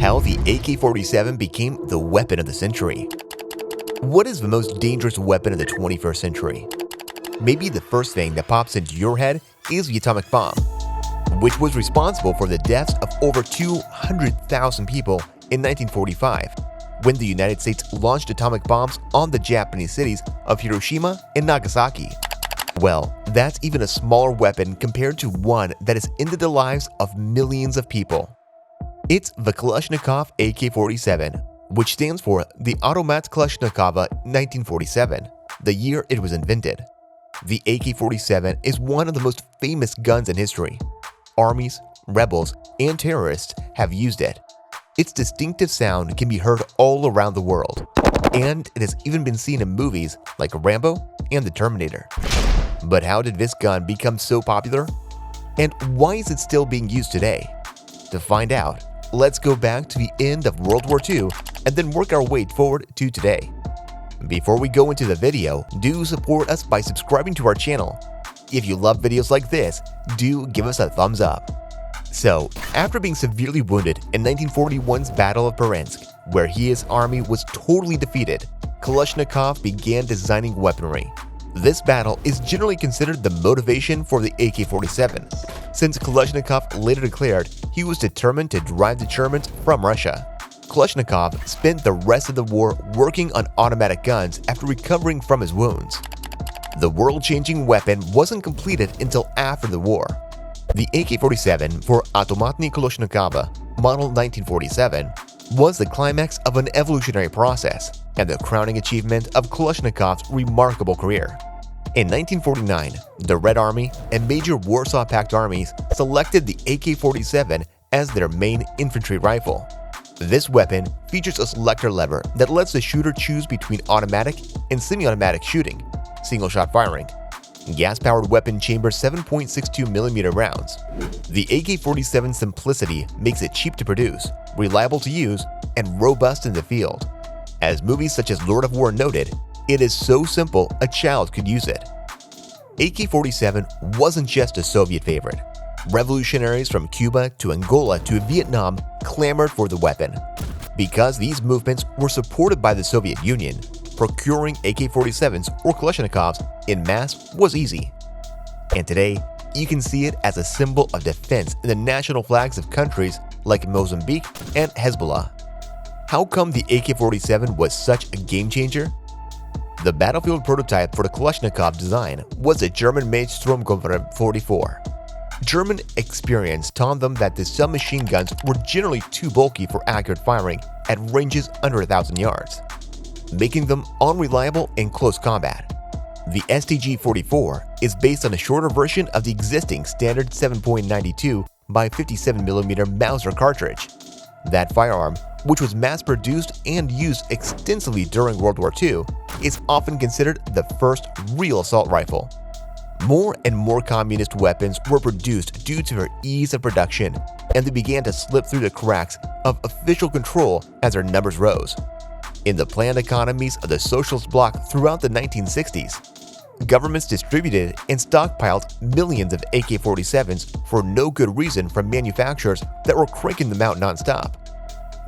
How the AK-47 became the weapon of the century. What is the most dangerous weapon of the 21st century? Maybe the first thing that pops into your head is the atomic bomb, which was responsible for the deaths of over 200,000 people in 1945, when the United States launched atomic bombs on the Japanese cities of Hiroshima and Nagasaki. Well, that's even a smaller weapon compared to one that has ended the lives of millions of people. It's the Kalashnikov AK-47, which stands for the Automat Kalashnikova 1947, the year it was invented. The AK-47 is one of the most famous guns in history. Armies, rebels, and terrorists have used it. Its distinctive sound can be heard all around the world, and it has even been seen in movies like Rambo and The Terminator. But how did this gun become so popular? And why is it still being used today? To find out, let's go back to the end of World War II and then work our way forward to today. Before we go into the video, do support us by subscribing to our channel. If you love videos like this, do give us a thumbs up. So, after being severely wounded in 1941's Battle of Bryansk, where his army was totally defeated, Kalashnikov began designing weaponry. This battle is generally considered the motivation for the AK-47, since Kalashnikov later declared he was determined to drive the Germans from Russia. Kalashnikov spent the rest of the war working on automatic guns after recovering from his wounds. The world-changing weapon wasn't completed until after the war. The AK-47 for Automatny Kalashnikova, model 1947, was the climax of an evolutionary process and the crowning achievement of Kalashnikov's remarkable career. In 1949, the Red Army and major Warsaw Pact armies selected the AK-47 as their main infantry rifle. This weapon features a selector lever that lets the shooter choose between automatic and semi-automatic shooting, single-shot firing, gas-powered weapon chamber 7.62mm rounds. The AK-47's simplicity makes it cheap to produce, reliable to use, and robust in the field. As movies such as Lord of War noted, it is so simple a child could use it. AK-47 wasn't just a Soviet favorite. Revolutionaries from Cuba to Angola to Vietnam clamored for the weapon. Because these movements were supported by the Soviet Union, procuring AK-47s or Kalashnikovs en masse was easy. And today, you can see it as a symbol of defense in the national flags of countries like Mozambique and Hezbollah. How come the AK-47 was such a game changer? The battlefield prototype for the Kalashnikov design was a German-made Sturmgewehr 44. German experience taught them that the submachine guns were generally too bulky for accurate firing at ranges under 1,000 yards, making them unreliable in close combat. The STG-44 is based on a shorter version of the existing standard 7.92 by 57mm Mauser cartridge. That firearm, which was mass-produced and used extensively during World War II, is often considered the first real assault rifle. More and more communist weapons were produced due to their ease of production, and they began to slip through the cracks of official control as their numbers rose. In the planned economies of the socialist bloc throughout the 1960s, governments distributed and stockpiled millions of AK-47s for no good reason from manufacturers that were cranking them out non-stop.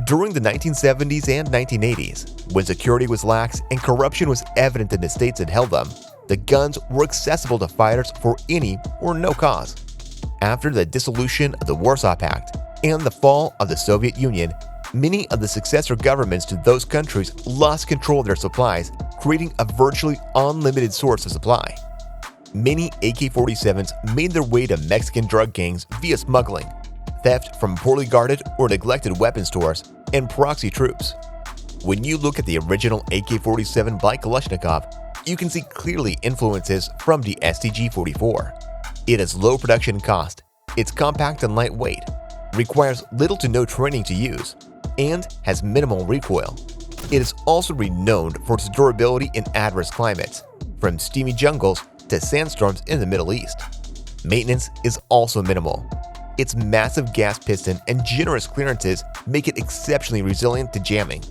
During the 1970s and 1980s, when security was lax and corruption was evident in the states that held them, the guns were accessible to fighters for any or no cause. After the dissolution of the Warsaw Pact and the fall of the Soviet Union, many of the successor governments to those countries lost control of their supplies, creating a virtually unlimited source of supply. Many AK-47s made their way to Mexican drug gangs via smuggling, theft from poorly guarded or neglected weapon stores, and proxy troops. When you look at the original AK-47 by Kalashnikov, you can see clearly influences from the STG-44. It has low production cost, it's compact and lightweight, requires little to no training to use, and has minimal recoil. It is also renowned for its durability in adverse climates, from steamy jungles to sandstorms in the Middle East. Maintenance is also minimal. Its massive gas piston and generous clearances make it exceptionally resilient to jamming.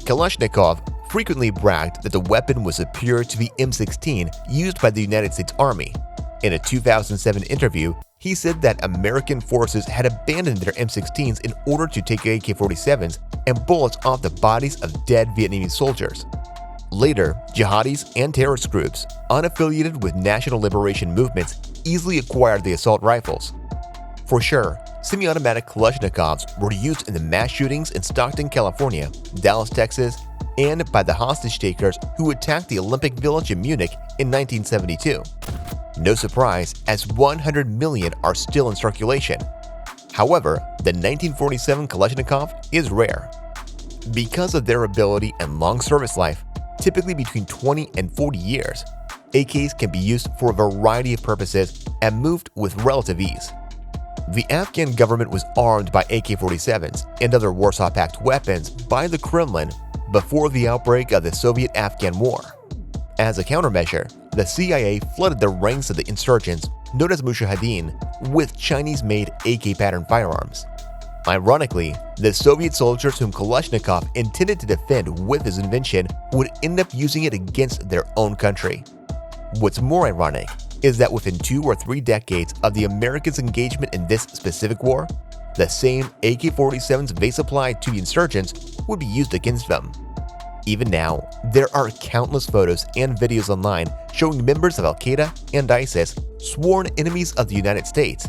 Kalashnikov frequently bragged that the weapon was superior to the M16 used by the United States Army. In a 2007 interview, He said that American forces had abandoned their M16s in order to take AK-47s and bullets off the bodies of dead Vietnamese soldiers. Later, jihadis and terrorist groups, unaffiliated with national liberation movements, easily acquired the assault rifles. For sure, semi-automatic kalashnikovs were used in the mass shootings in Stockton, California, Dallas, Texas, and by the hostage-takers who attacked the Olympic Village in Munich in 1972. No surprise, as 100 million are still in circulation. However, the 1947 Kalashnikov is rare. Because of their ability and long service life, typically between 20 and 40 years, AKs can be used for a variety of purposes and moved with relative ease. The Afghan government was armed by AK-47s and other Warsaw Pact weapons by the Kremlin before the outbreak of the Soviet-Afghan War. As a countermeasure, the CIA flooded the ranks of the insurgents, known as mujahideen, with Chinese-made AK-pattern firearms. Ironically, the Soviet soldiers whom Kalashnikov intended to defend with his invention would end up using it against their own country. What's more ironic is that within 2 or 3 decades of the Americans' engagement in this specific war, the same AK-47s they supplied to the insurgents would be used against them. Even now, there are countless photos and videos online showing members of Al-Qaeda and ISIS, sworn enemies of the United States,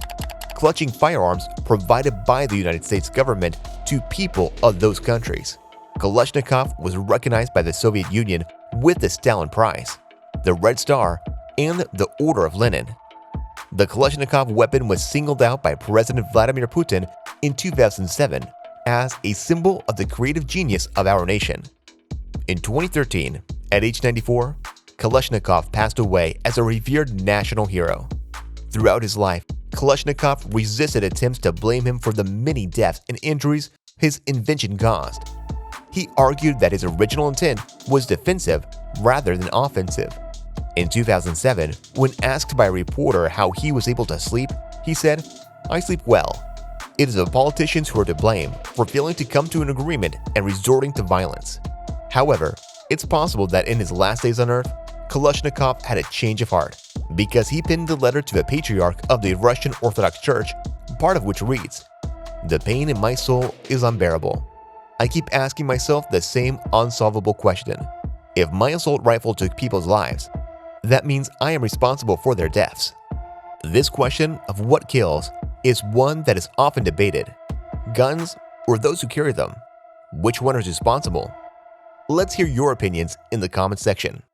clutching firearms provided by the United States government to people of those countries. Kalashnikov was recognized by the Soviet Union with the Stalin Prize, the Red Star, and the Order of Lenin. The Kalashnikov weapon was singled out by President Vladimir Putin in 2007 as a symbol of the creative genius of our nation. In 2013, at age 94, Kalashnikov passed away as a revered national hero. Throughout his life, Kalashnikov resisted attempts to blame him for the many deaths and injuries his invention caused. He argued that his original intent was defensive rather than offensive. In 2007, when asked by a reporter how he was able to sleep, he said, "I sleep well. It is the politicians who are to blame for failing to come to an agreement and resorting to violence." However, it's possible that in his last days on Earth, Kalashnikov had a change of heart because he penned a letter to the Patriarch of the Russian Orthodox Church, part of which reads, "The pain in my soul is unbearable. I keep asking myself the same unsolvable question. If my assault rifle took people's lives, that means I am responsible for their deaths." This question of what kills is one that is often debated. Guns or those who carry them? Which one is responsible? Let's hear your opinions in the comment section.